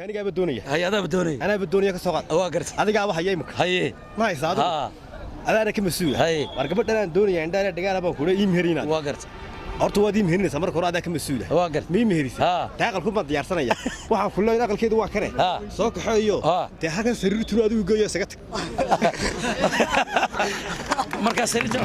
aniga badoonaya hay adaa badoonaya ana badoonaya ka soo qaad waa gartay adiga aba hayay imka haye ma haysaado adaana ka masuul haye war gabadhan doonaya indhaana dhagaal baan kula iimheerina waa gartay horta waad iimheerinaysa marka hore adaa ka masuul waa gartay ma iimheerisa taaqal ku diyaarsanaya waxaan ku leeyahay aqalkeedu waa kare soo kaxeeyo te halkan sariirtu adigu geeyo isaga tag marka sariirtu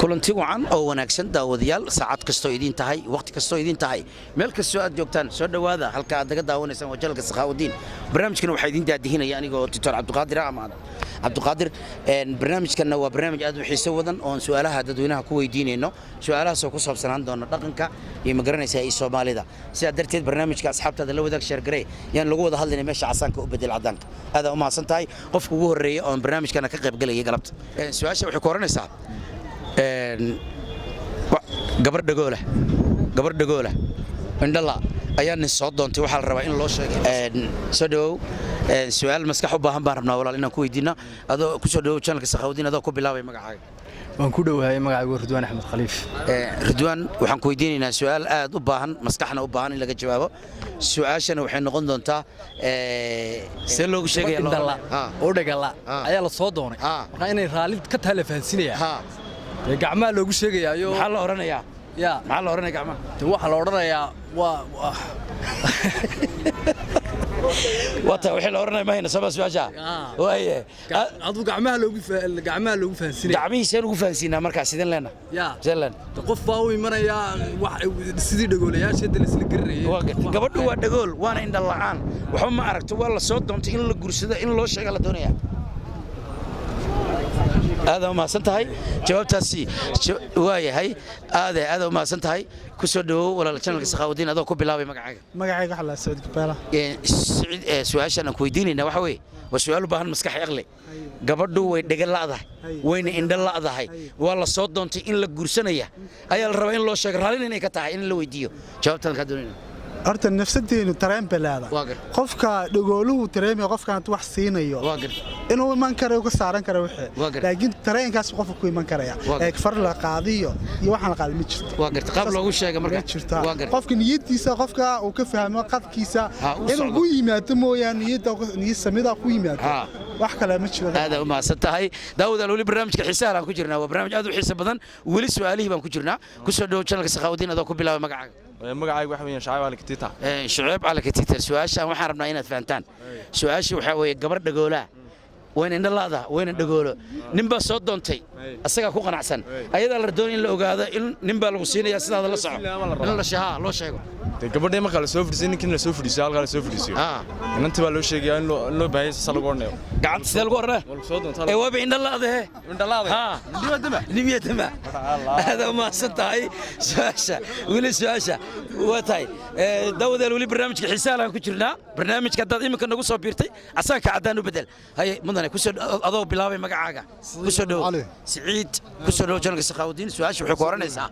kulanti wacan oo wanaagsan daawadayaal saacad kastoo idin tahay waqti kastoo idin tahay meel kastoo aad joogtaan soo dhawaada halka aad naga daawanaysaan wajalka Sakhaawudiin barnaamijkan waxa idin daadihinaya anigoo Dr. Cabdiqaadir Ahmad Cabdiqaadir barnaamijkan waa barnaamij aad u xiiso wadan oo su'aalaha dadweynaha ku weydiinayno su'aalahaas oo ku saabsanaan doona dhaqanka iyo magaranaysa ee Soomaalida sida darteed barnaamijka asxaabtada la wadaag share garay yaan lagu wada hadlaynaa meesha casaanka u bedel cadaanka aad u mahadsan tahay qofka ugu horeeya oo barnaamijkan ka qayb galaya galabta su'aasha waxay ku oranaysaa gabar dhagoola indhala ayaa nin soo doontay waxa la rabaa in loo sheego soo dhaw su'aal maskax u baahan baan rabnaa walaal inaan ku weydiino adoo ku soo dhaw channelka Sakhaawudiin adoo ku bilaabay magacaaga waan ku dhawahay magacaygu Ridwaan Axmed Khaliif Ridwaan waxaan ku weydiinaynaa su'aal aad u baahan maskaxna u baahan in laga jawaabo su'aashana waxay noqon doontaa see loogu sheegay indhala oo dhagala ayaa la soo doonay marka inay raali ka tahay la fahansinaya gacmaha loogu sheegayaayo maxaa la oranayaa maxaa la oranayaa gacmaha waxa la oranayaa waa wata wixii la oranay ma hayna sabab su'aasha waaye adu gacmaha loogu fahansinaya gacmihiisa ugu fahansinaa markaas sideen leena zeelan qof baa u imanaya wax sidii dhagoolayaasha dal isla garinayay gabadhu waa dhagool waana indha la'aan waxa ma aragto waa la soo doontay in la guursado in loo sheego la doonaya هذا ما سنتهاي جوابتاسي وايهاي هذا ما سنتهاي كسودو ولا channelka Sakhaawudiin adoo ku bilaabay magacaaga waxa la Saciid Kabeela Saciid su'aashan ku weydiinayna waxa weey waa su'aal u baahan maskax aqli gabadhu way dhagal la'dahay wayna indha la'dahay waa la soo doontay in la guursanaya ayaa la rabaa in loo sheego raalin inay ka tahay in la weydiiyo jawaabtan ka doonayna horta nafsadeenu tareen balaada qofka dhagooluhu tareemay qofkan wax siinayo inuu iman karo ka saaran karo wixii laakiin tareenkaas qofku ku iman karaya ee far la qaadiyo iyo waxaan la qaadmi jirto waa garta qaab loogu sheego marka qofka niyadiisa qofka uu ka fahmo qadkiisa inuu ku yimaado mooyaan niyad samida ku yimaado wax kale ma jiro هذا ما سنتهاي داود الولي برنامجك حساب aan ku jirnaa waa barnaamij aad u xiiso badan wali su'aalihi baan ku jirnaa ku soo dhaw channelka Sakhaawudiin adoo ku bilaabay magacaaga magacaygu waxa weeyaan Shucayb Ali Katita Shucayb Ali Katita su'aashan waxaan rabnaa inaad fahantaan su'aashu waxa weeye gabar dhagoolaa wayna indha la'da wayna dhagoolo nin baa soo doontay asaga ku qanacsan ayada la doonay in la ogaado in nin baa lagu siinaya sidaada la soco in la shaha loo sheego gabadhay marka la soo fadhiisay ninkan la soo fadhiisay halka la soo fadhiisay inanta baa loo sheegay in loo baahay salago ornayo gacanta sidee lagu ornaa ee waa indha la'da nibiyadama hada ma santahay su'aasha waa tahay dawada wali barnaamijka xisaab aan ku jirnaa barnaamijka dad imika nagu soo biirtay asaanka cadaan u bedel hay mudane ku soo adoo bilaabay magacaaga ku soo dhaw Saciid ku soo dhaw channelka Sakhaawudiin su'aasha waxay ku oranaysaa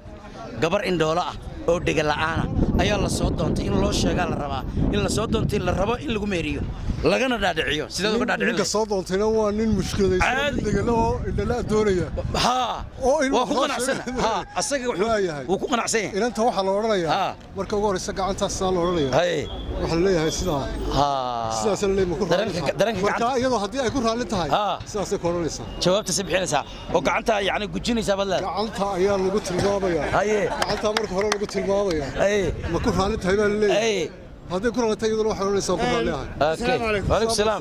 gabar indhoolo ah oo dhiga la'aan ayaa la soo doontay in loo sheega la rabaa in la soo doontay la rabo in lagu meeriyo lagana dhaadhiciyo sidoo uga dhaadhicin ninka soo doontayna waa nin mushkiladaysan dhigalo indhala doonaya waa ku qanacsan asaga wuxuu ku qanacsan yahay inanta waxa la oranayaa marka ugu horeysa gacantaas la oranayaa waxa la leeyahay sidaas la leeyahay marka iyadoo haddii ay ku raali tahay sidaas ay ku oranaysaa jawaabta si bixinaysaa oo gacanta yani gujinaysaa badla gacanta ayaa lagu tilmaamayaa gacanta marka hore lagu tilmaamayaa ma ku raali tahay baa la leeyahay هذا كلنا تيجي نروح ولا نسوق عليها. السلام عليكم السلام.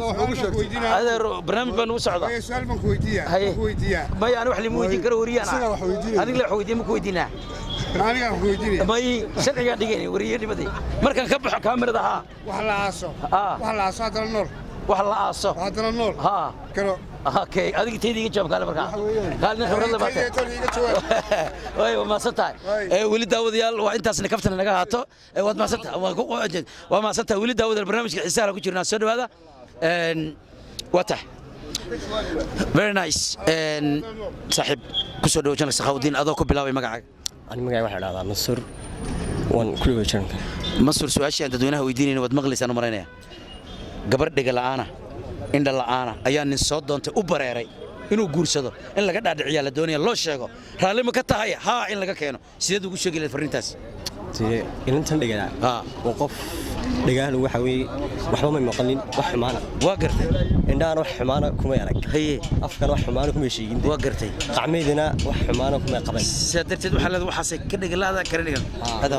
هذا برنامج بنو سعودة. سؤال من كويتية. ما يعني واحد اللي مويدين كروريانا. هذيك لا حويدين مكويدينا. أنا كويتية. ما هي شرعي قاعد يجيني وريني بدي. مركن كبح كاميرا ده. وحلا عصا. وحلا عصا هذا النور. وحلا عصا. هذا النور. كرو. اوكي هذيك تيجي جنب قال بركان قال نخبر الله باته ايوه ما سنتها ولي داود يال وانتاس نكفتنا naga haato wad ma santa waa ma santa wali daawada barnaamijka xisaab ku jirnaa soo dhawaada wata very nice saaxib ku soo dhaw channelka Sakhaawudiin adoo ku bilaabay magacaaga ani magacayga waxa dhahdaa Masur wan ku dhaw channelka Masur su'aasha dadweynaha weydiinayna wad maqlaysaan u maraynaya gabar dhiga la'aana indha la'aana ayaa nin soo doontay u bareeray inuu guursado in laga dhaadhiciyaa la doonaya loo sheego raalli ma ka tahay haa in laga keeno sideed ugu sheegi lahayd farriintaas inantan dhiganaa oo qof dhigaan waxa weeye waxba ma maqalin wax xumaana waa gartay indhaana wax xumaana kuma arag haye afkana wax xumaana kuma sheegin waa gartay qacmeedina wax xumaana kuma qaban sidaa darteed waxaa leedahay waxaasay ka dhigalaada kala dhigan hada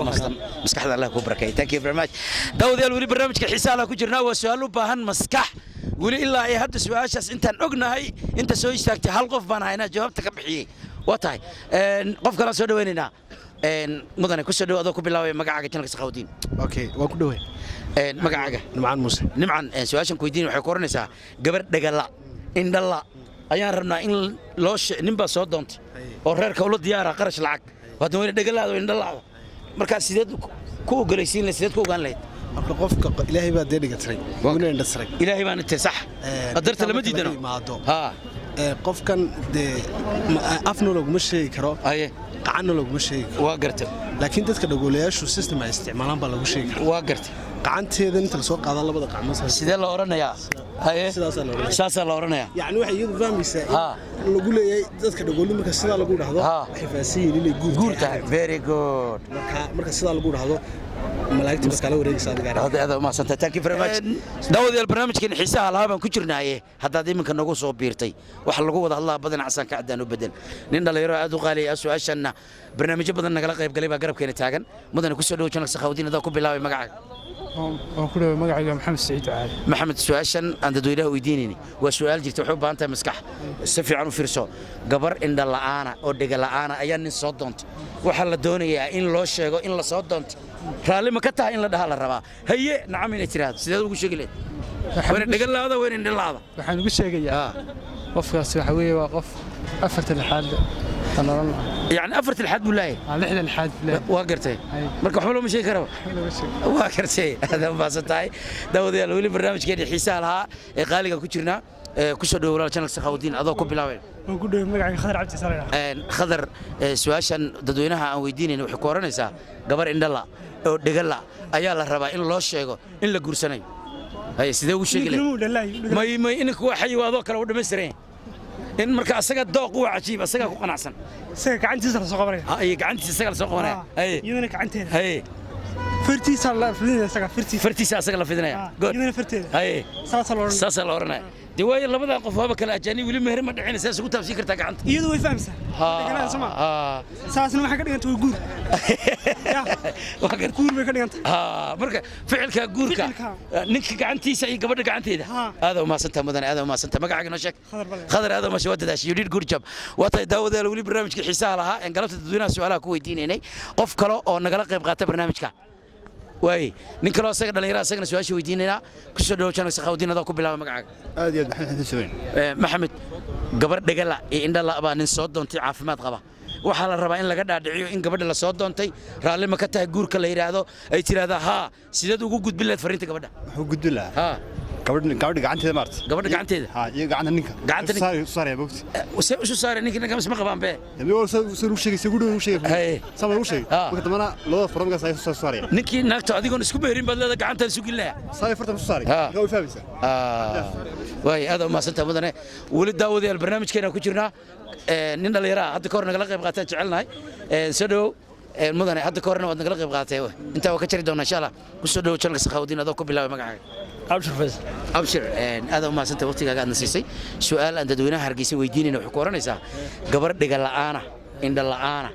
maskaxda Allah ku barakeeyo thank you very much daawadayaal weli barnaamijka xiisaha la ku jirnaa waa su'aal u baahan maskax weli ilaa ay hadda su'aashaas intaan ognahay inta soo istaagtay hal qof baan haynaa jawaabta ka bixiyay waa tahay qof kala soo dhaweynaynaa mudane ku soo dhaw adoo ku bilaabay magacaaga channelka Sakhaawdiin okay waan ku dhawey magacaaga nimcaan muuse nimcaan su'aashan ku weydiin waxay ku oranaysaa gabar dhagala indhala ayaan rabnaa in loo nin baa soo doontay oo reerka ula diyaara qarash lacag waad weyne dhagalaado indhalaado marka sideed ku ogolaysiin lahayd sideed ku ogaan lahayd marka qofka ilaahay baa deebiga tiray wuu indha saray ilaahay baan intee sax qadarta lama diidano ha qofkan de afno laguma sheegi karo aye qacanna laguma sheegi karo waa gartay laakiin dadka dhagoolayaashu system ay isticmaalaan baa lagu sheegi karaa waa gartay qacanteeda inta la soo qaadan labada qacmood sidee la oranayaa haye sidaas la oranayaa yani waxa iyadu fahmaysaa lagu leeyahay dadka dhagoolin marka sidaa lagu dhahdo waxay faasiin inay guur tahay very good marka sidaa lagu dhahdo malaa'igta bas kala wareegaysa adiga ma santa thank you very much daawadayaal barnaamijkan xiisaha lahaa baan ku jirnaaye haddaad iminka nagu soo biirtay waxa lagu wada hadlaa badan casan ka cadaan u bedel nin dhalinyaro aad u qaali ah su'aashanna barnaamijyo badan nagala qayb galay baa garabkeena taagan mudane ku soo dhaw channelka Sakhaawdiin adaa ku bilaabay magacaaga waan ku dhawahay magacayga maxamed saciid caali maxamed su'aashan aan dadweynaha weydiinayni waa su'aal jirta waxay u baahan tahay maskax si fiican u fiirso gabar indha la'aana oo dhiga la'aana ayaa nin soo doontay waxa la doonayaa in loo sheego in la soo doontay raalli ma ka tahay in la dhaha la rabaa haye nacam inay tiraahdo sideed ugu sheegi lahayd wayna dhiga la'aada wayna indha la'aada waxaan ugu sheegayaa qofkaasi waxa weeye waa qof afarta lixaad يعني أفرت الحد بالله لحد الحد واقرتي مركب حمله مش يكره واقرتي هذا ما صدقي داود يا لولي برنامج كده حسالها قالي كجرنا كسر ولا channel Sakhaawdiin adoo ku bilaabay oo ku dhaw magaca Khadar Cabdi Saleex Khadar su'aashan dadweynaha aan weydiinayno waxay ku oranaysaa gabar indhala oo dhigala ayaa la rabaa in loo sheego in la guursanayo hay sidee uu sheegay may in ku waxay waado kala u dhameystireen in marka asaga dooq uu cajiib asaga ku qanacsan asaga gacantiisa la soo qabanaya ay gacantiisa asaga la soo qabanaya ay iyadana gacanteeda hay فرتيس الله فيدنا سكا فرتيس أسكال الله فيدنا يدنا فرتيس هاي ساس لورنا دواي الله بدأ قفوا بكلا أجاني ولي مهرم مدعين ساس قلت أبسي كرتك عنت يدوي فهمسه كلام سمع ساس ما حكى أنت وجود وحكى كور بكرة أنت مركا فعلك جورك نك عنتي سعي قبل عنتي ده هذا ما سنت مدن هذا ما سنت ما قاعد نشك خضر هذا ما شوت ده يريد جور جب وطي داود الولي برنامج حسالها إن قلبت الدنيا سؤالها كوي ديني قف كلا أو نقلق يبغى برنامجك واي نكلو أسجد على يراس أسجد سؤال شو يديننا كسر دو channel Sakhaawdiin هذا كوب بلا مقعد أدي محمد سوين محمد قبر دجلا إن الله أبا نصود دونتي عافمات غبا وحال الربع إن لقد دعيو إن قبر الله صود دونتي رالي ما كته جور كلا يرادو أي ترى هذا ها سيدا وجود بالله فرنت قبر ده هو جود الله ها قبر قعنتي مارت قبر قعنتي ها يقعنا نيكا قعنتي صار يا بوكس وشو صار نيكا نكمل اسمه قبام به يعني هو صار وشيء سيقولوا وشيء هاي سامر وشيء وقت ما أنا لو فرنجا صار نيكي ناكتو أديكون اسكوب هرين بدل قعنتي سوق الله صار فرت صار هو فاهم واي هذا ما سنت مدنه ولد داود البرنامج كنا كجرنا نين دليرا هذا كورنا نقل قيب قاتين جعلنا سدو مدنه هذا كورنا ودنا نقل قيب قاتين انت وكجري دونا ان شاء الله كسدو channel Sakhaawdiin هذا كوب بلا مقعد أبشر فز أبشر هذا ما سنت وقتي قاعد نسيسي سؤال أنت دوينا هرجيسي ويديني وحكورنا إذا قبر دجال أنا إن دل أنا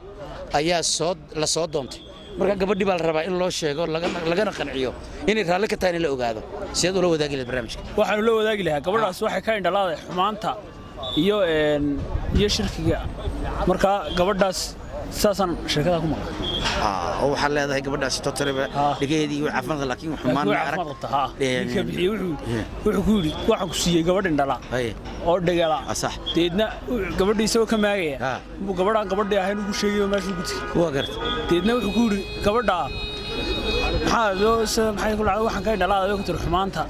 أيها صود لصود دمتي مركا قبر دي بالربع إن الله شيء قال لقنا قنعيو إني رالك تاني لو قاعد سيد لو ذاقي البرنامج waxaan loo wadaagi lahaa gabadhaas waxay ka indhalaaday xumaanta iyo shirkiga marka gabadhaas saasan shirkada ku maqan oo waxa leedahay gabadhaas totalba dhigeedii way caafimaad laakiin xumaan ma arag wuxuu ku yiri waxaan ku siiyay gabadh indhala oo dhagala sax deedna gabadhiisa oo ka maagaya gabadhii ahayn ugu sheegay meesha ugu tii waa gartay deedna wuxuu ku yiri gabadha maxay ku dhacday waxaan ka indhalaaday oo ka tir xumaanta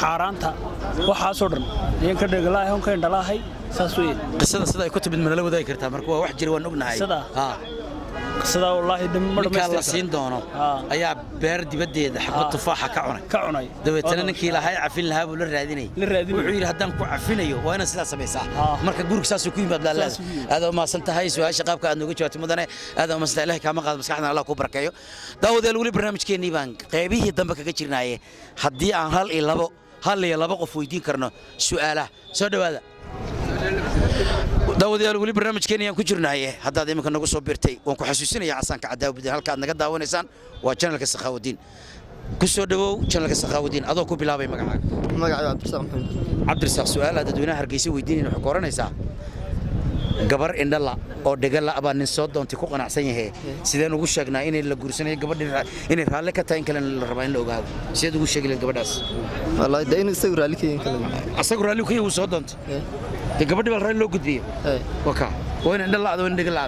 xaaraanta waxaasoo dhan ayaan ka dhagalahay oo ka indhalaahay saas weeye qisada sida ay ku timid ma la wadaagi kartaa marka waa wax jir waan ognahay qisada wallahi marka la siin doono ayaa beer dibaddeeda xabad tufaaxa ka cunay dabeetana ninkii lahaa cafin lahaa buu la raadinay wuxuu yiri haddaan ku cafinayo waa inaad sidaas samaysaa marka guriga saas ku yimaad la aad oo maasan tahay su'aasha qaabka aad nooga jawaabtay mudane aad oo maasanta ilaahay kaama qaad maskaxdana Allah ku barakeeyo daawadayaal wali barnaamijkeennii baan qaybihii dambe kaga jirnaaye haddii aan hal iyo labo qof weydiin karno su'aalaha soo dhawaada daawadayaal wali barnaamijkeennii aan ku jirnaaye haddaad iminka nagu soo biirtay waan ku xasuusinayaa casaanka cadaawada halka aad naga daawanaysaan waa channelka Sakhaawudiin ku soo dhawow channelka Sakhaawudiin adoo ku bilaabay magacaaga Cabdirasaaq su'aal aad dadweynaha Hargeysa weydiinayna waxa koranaysaa gabar indhala oo dhagala aba nin soo doontay ku qanacsan yahay sideen ugu sheegnaa inay la guursanayo gabadha inay raalli ka tahay in kale la rabo in la ogaado sidee ugu sheegay gabadhaas wallahi dayna isagu raalli keen kale asagu raalli ku yahay soo doontay gabadha bal raalli loo gudbiyo waka waa in indhala aad oo dhagala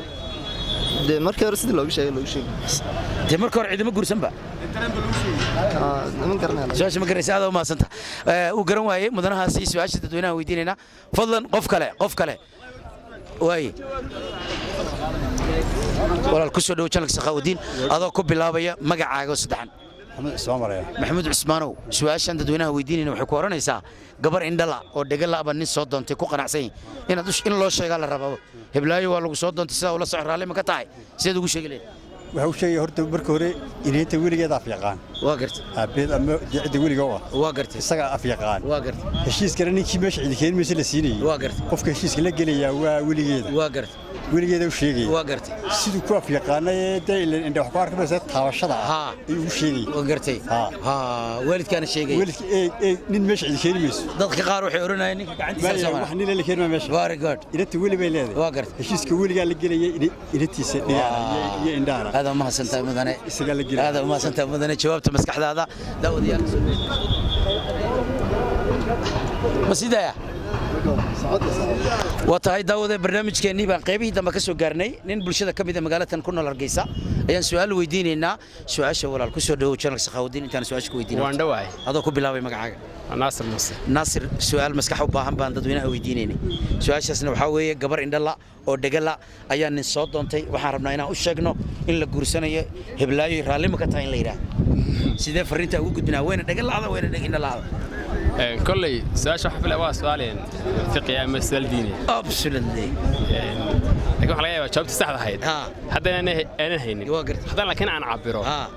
de markii hore sidii loogu sheegay de markii hore ciidama guursan ba ma garanayna su'aasha ma garanaysa aad oo maasanta uu garan waayay mudanahaasi su'aasha dadweynaha weydiinayna fadlan qof kale واي ولا الكسر دو channelka Sakhaawudiin adoo ku bilaabaya magacaaga saddexan maxamed Cusmaanow su'aashan dadweynaha weydiinayna waxay ku oranaysaa gabar indhala oo dhagal aba nin soo doontay ku qanacsan inaad in loo sheego la rabo heblaayo waa lagu soo doontay sida ula soo raali ma ka tahay sidee ugu sheegay waxa uu sheegay horta marka hore inta wiligeeda af yaqaan waa gartay abeed ama jicida wiliga waa gartay isaga af yaqaan waa gartay heshiiskana ninkii meesha cid keen meesha la siinay waa gartay qofka heshiiska la gelaya waa wiligeeda waa gartay wiligeeda uu sheegay waa gartay sidoo ku af yaqaanay daylan inda wax ku arkaysa taabashada uu sheegay waa gartay waalidkana sheegay nin meesha cid keen meesha dadka qaar waxay oranayeen ninka gacantiisa sama wax nin la keen meesha very good inta wili bay leedahay waa gartay heshiiska wiliga la gelayay intiisa iyo indhaara هذا ما سنت مدني هذا ما سنت مدني جوابت مسكح هذا داود يا مسيدايا وتاي داود برنامج كاني بان قيبي دما كسو غارني نين بلشده كميده مغالتان كنول Hargeysa ayaan su'aal weydiinayna su'aasha walaal ku soo dhaw channelka Sakhaawudiin intaan su'aasha ku weydiinay waan dhawaay adoo ku bilaabay magacaaga Naasir su'aal maskax u baahan baan dadweynaha weydiinaynay su'aashaasna waxa weeye gabar indhala oo dhagala ayaa nin soo doontay waxaan rabnaa inaan u sheegno in la guursanayo heblaayo raalli ma ka tahay in la yiraahdo sidee fariinta ugu gudbinaa wayna dhagalaada wayna dhagindhalaada كلي سؤال شو حفل أواس سؤالين فقه أما سؤال ديني. absolutely. لكن حلاقي جاوبت الصح هايد. حتى أنا هيني. حتى لكن أنا عبره.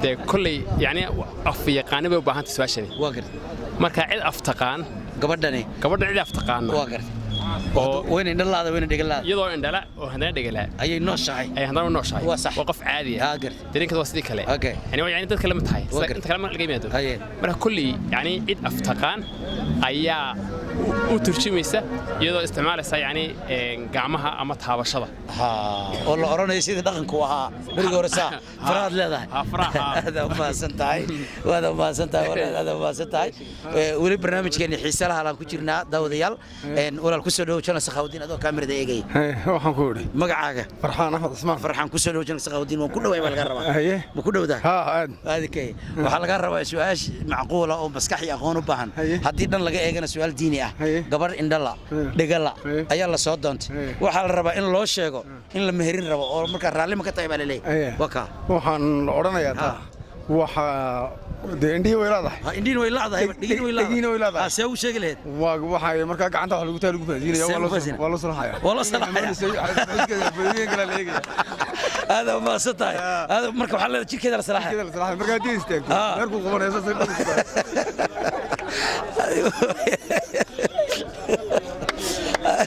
ده كلي يعني أفيا قانبه وباهنت سؤال شني. مركا عيد أفتقان. قبضني. عيد أفتقان. وين indhalaada wayna dhagalaada iyadoo indhala oo hadana dhagala ayay nooshahay waa sax qof caadi ah dareenka waa sidii kale yani dadka lama tahay inta kale ma laga yimaado marka kulli yani cid aftaqaan ayaa u turjumaysa iyadoo isticmaalaysa yani gacmaha ama taabashada oo la oranayo sidii dhaqanku ahaa bariga hore saa faraad leedahay hada ma santahay wada ma santahay wali barnaamijkeena xiiso laha ku jirnaa daawadayaal walaal ku soo dhaw channel Sakhaawudiin adoo kaamirada eegay waxaan ku yiri magacaaga Farxaan Axmed Usmaan Farxaan ku soo dhaw channel Sakhaawudiin waan ku dhawaay baa laga rabaa ma ku dhawdaa aadkay waxa laga rabaa su'aash macquul ah oo maskax iyo aqoon u baahan hadii dhan laga eegana su'aal diini ah gabar indhala dhagala ayaa la soo doontay waxa la rabaa in loo sheego in la meherin rabo oo marka raalli ma ka tahay baa la leeyahay waxaan oranayaa taa waxa indhihi way leedahay indhihi way leedahay see u sheegi lahayd waxa marka gacanta wax lagu taa lagu faasiinaya waa la salaxaya هذا ما سطح هذا مركب حلا شيء كذا صراحة مركب ديستك مركب قمر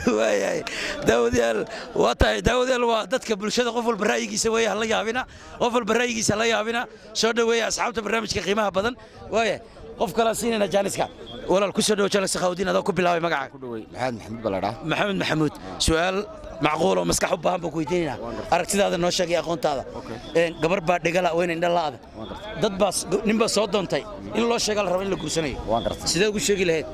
واي داوديال واتاي داوديال وادتك بلشده قفل برايغيسا way la yaabina qofal برايغيسا la yaabina soo dhaweeya asxaabta barnaamijka qiimaha badan way qof kala siinayna jaaniska walaal ku soo dhaw channel Sakhaawudiin adoo ku bilaabay magaca ku dhaweey maxamed baladha maxamed maxamuud su'aal macquul oo maskax u baahan buu ku weydiinaa aragtidaada noo sheegay aqoontaada gabar baa dhagala weyn indhalaada dad baa ninba soo doontay in loo sheego la rabo in la guursanayo sidee ugu sheegi lahayd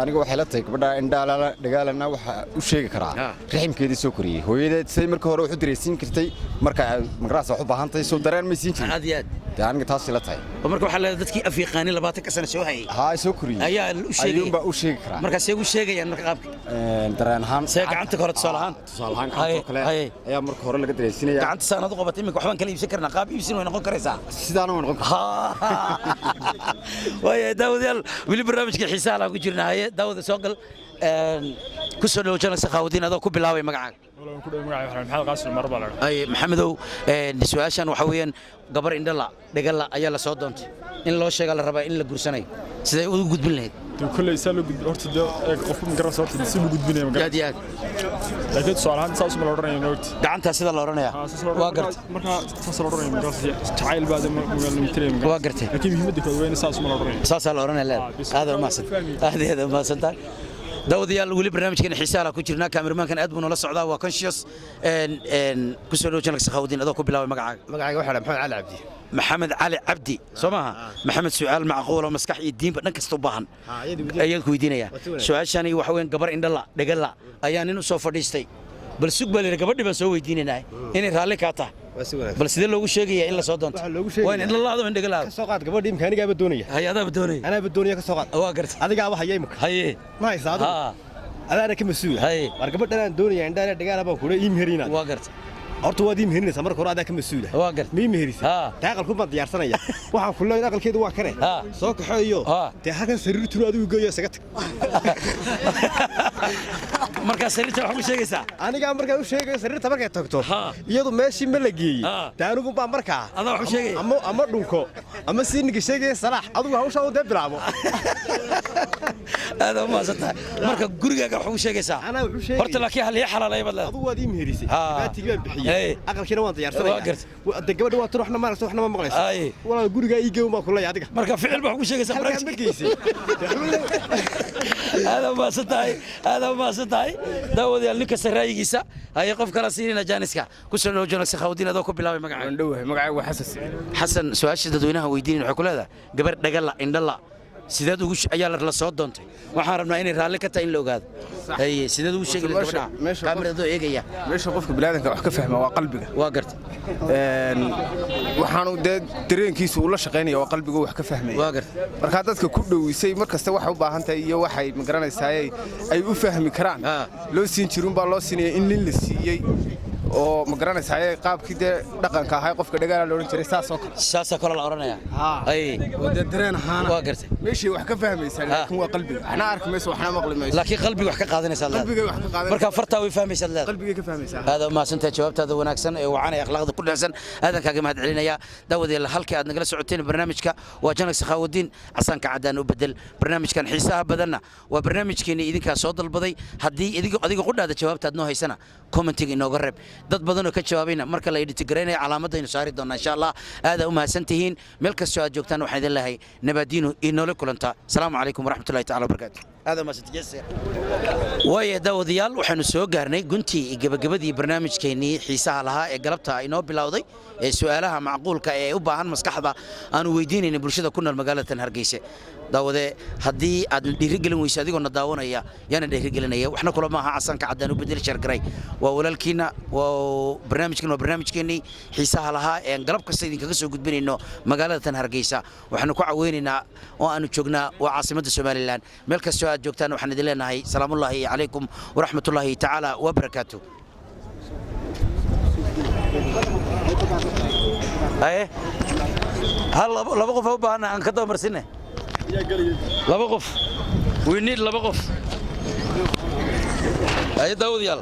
aniga waxay la tahay gabadha indhaala dhagaalana waxa u sheegi karaa riximkeedii soo koriyay hooyadeed say markii hore wuxuu dareysiin kartay marka magaraas wax u baahan tahay soo dareen ma siin jirin dee aniga taas ila tahay marka waxa la dadkii afiiqaani 20 sano soo hayay haa soo koriyay ayaa u sheegay ayuunba u sheegi karaa marka see u sheegayaan marka qaabka dareen ahaan see gacanta kore tusaale ahaan kale ayaa marka hore laga dareensinaya gacanta saanad u qabatay imika waxbaan kala iibsan karnaa qaab iibsin way noqon karaysaa sidaana way noqon way daawadayaal wili barnaamijka xiisaha la ku jirnaaye daawada soo gal ku soo dhaw channel Sakhaawudiin adoo ku bilaabay magacaaga ay maxamedow su'aashan waxa weeyaan gabar indhala dhagala ayaa la soo doontay in loo sheega la rabaa in la gursanayo sidee ugu gudbin lahayd كل يسألوا horta qof magaras horta si uu gudbinay magaras yaad laakiin su'aalahan saas ma la oranay noot gacanta sida la oranaya waa gartay marka saas la oranay magaras jacayl baad magaal mitray waa gartay laakiin muhiimadda ka weyn saas ma la oranay saas la oranay hada ma san daawadayaal wali barnaamijkeena xiisaha ku jirnaa kaamiramankan aad buu nala socdaa waa conscious ku soo dhaw channel Sakhaawudiin adoo ku bilaabay magacaaga waxa la محمد علي عبدي سماها محمد سؤال معقول ومسكح الدين بدنا كستوبان أيان كويدينيا سؤال شاني وحوين قبر إن الله دجلا أيان إنه سوف ديستي بل سوق بالي قبر دي بسوي ديننا إني رالي كاتا بل سيد لو شيء إلا صدّن وين إن الله هذا من دجلا كسوقات قبر دي مكاني جاب الدنيا هيا هذا بدوني أنا بالدنيا كسوقات واقرت هذا جاب هيا هي ما يصادق أنا كمسؤول هاي قبر أنا الدنيا عندنا دجلا بقول إيم هرينا واقرت horta waad ii meerinaysaa marka hore adaa ka mas'uula waa gart mii meerisay taa aqalku ma diyaarsanaya waxaan kulay aqalkeedu waa kare soo kaxeeyo taa hakan sariirtu adigu geeyo isaga tag marka sariirta waxa u sheegaysaa aniga marka u sheegayo sariirta markay tagto iyadu meeshii ma la geeyay taa anigu baa markaa adaa wax u sheegay ama dhunko ama siiniga sheegay salaax adigu hawsha u bilaabo adaa ma santa marka gurigaaga waxa u sheegaysaa horta laakiin hal iyo xalaalay badla adigu waad ii meerisay baatiga bixiyay aqalkiina waan diyaarsanaya gabadha waa ruuxna ma aragto waxna ma maqlayso walaa guriga ii geeyo ma kulay adiga marka ficil baa ku sheegaysaa ma geysay هذا ما ستاي داود يالك سرايجيسا هاي قف كلا سيرنا جانسكا كسر جونك سخاودين هذا كوبلاوي مقعد ندوه مقعد حسن سؤال شدة دوينها ويدين وحكول هذا قبر دقلا إن الله سيداد وش أيال الرصاد دونتي وحاربنا إني رالك تاين لوجاد هي سيداد وش شغل الدبنا كاميرا دو إيه جيا ماشي قفك بلادك وحكي فهمه وقلبك واقرت waxaanu dareenkiisu ula shaqeynaya waa qalbigu wax ka fahmay marka dadka ku dhawisay markasta waxa u baahan tahay iyo waxay ma garanaysaa ay u fahmi karaan loo siin jirin baa loo siinaya in lin la siiyay oo ma garanaysaa qaabkii dhaqanka ahay qofka dhagaala loo oran jiray saas kale la oranaya ay wada dareen ahaan waa gartay meeshii wax ka fahmaysaa laakiin waa qalbiga ana arkamayso waxna maqli mayso laakiin qalbiga wax ka qaadanaysaa qalbiga wax ka qaadanaysaa marka farta way fahmaysaa leedahay qalbiga ka fahmaysaa hada ma santa jawaabtaada wanaagsan ee wacanay akhlaaqda ku dhacsan aadan kaaga mahad celinaya daawadeel halkii aad nagala socoteen barnaamijka waa channel Sakhaawudiin casanka cadaan u bedel barnaamijkan xiisaha badanna waa barnaamijkeena idinka soo dalbaday hadii adiga qudhaada jawaabtaad noo haysana commentiga inooga reeb dad badan oo ka jawaabayna marka la edit gareynay calaamadaynu saari doonaa insha Allah aad u mahadsantihiin meel kastoo aad joogtaan waxaan idin leeyahay nabadiino inoo la kulanta salaamu calaykum waraxmatullaahi ta'ala wabarakaatuh هذا ما ستجسر ويا داود يال وحنا سوق قرني قنتي جبدي برنامج كيني حيسها لها قلبتها إنه بلاودي سؤالها معقول كأوبا عن مسكحة أنا ويدين إن برشة كنا المجال تنهرجيسة داود هدي عدل رجل ويسادي قلنا داونا يعني ده رجلنا وإحنا كل ما عصان كعدنا وبدل شرقري وولا الكينا وبرنامج كيني حيسها لها قلب كسيدين كجسوا قد بين إنه مجال تنهرجيسة وإحنا كعويننا وأنا شجنا وعاصمة الشمال الآن ملك السؤال joogtaan waxaan idin leenahay salaamullaahi calaykum waraxmatullaahi tacaala wabarakaatu hal laba qof u baahan aan ka doomarsinay laba qof we need laba qof ay daawad yaal